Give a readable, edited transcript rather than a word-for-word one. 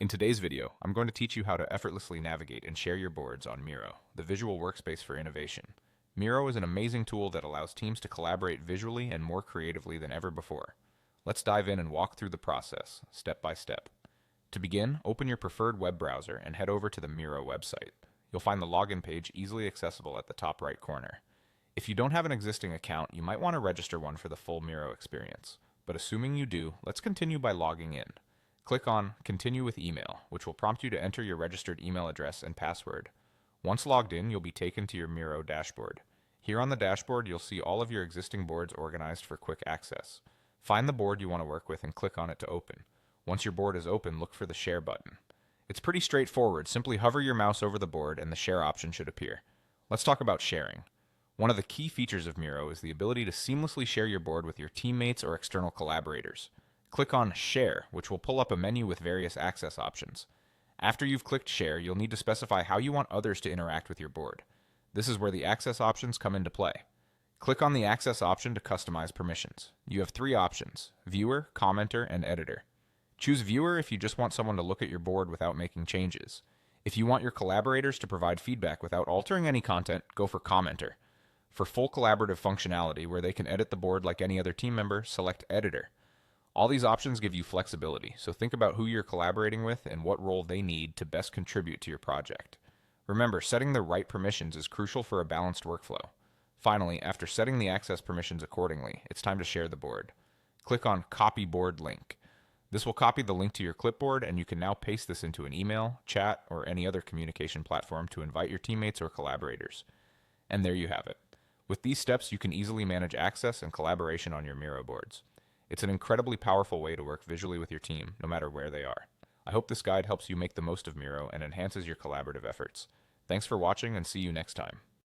In today's video, I'm going to teach you how to effortlessly navigate and share your boards on Miro, the visual workspace for innovation. Miro is an amazing tool that allows teams to collaborate visually and more creatively than ever before. Let's dive in and walk through the process, step by step. To begin, open your preferred web browser and head over to the Miro website. You'll find the login page easily accessible at the top right corner. If you don't have an existing account, you might want to register one for the full Miro experience. But assuming you do, let's continue by logging in. Click on Continue with Email, which will prompt you to enter your registered email address and password. Once logged in, you'll be taken to your Miro dashboard. Here on the dashboard, you'll see all of your existing boards organized for quick access. Find the board you want to work with and click on it to open. Once your board is open, look for the Share button. It's pretty straightforward. Simply hover your mouse over the board and the Share option should appear. Let's talk about sharing. One of the key features of Miro is the ability to seamlessly share your board with your teammates or external collaborators. Click on Share, which will pull up a menu with various access options. After you've clicked Share, you'll need to specify how you want others to interact with your board. This is where the access options come into play. Click on the Access option to customize permissions. You have three options: Viewer, Commenter, and Editor. Choose Viewer if you just want someone to look at your board without making changes. If you want your collaborators to provide feedback without altering any content, go for Commenter. For full collaborative functionality where they can edit the board like any other team member, select Editor. All these options give you flexibility, so think about who you're collaborating with and what role they need to best contribute to your project. Remember, setting the right permissions is crucial for a balanced workflow. Finally, after setting the access permissions accordingly, it's time to share the board. Click on Copy Board Link. This will copy the link to your clipboard, and you can now paste this into an email, chat, or any other communication platform to invite your teammates or collaborators. And there you have it. With these steps, you can easily manage access and collaboration on your Miro boards. It's an incredibly powerful way to work visually with your team, no matter where they are. I hope this guide helps you make the most of Miro and enhances your collaborative efforts. Thanks for watching, and see you next time.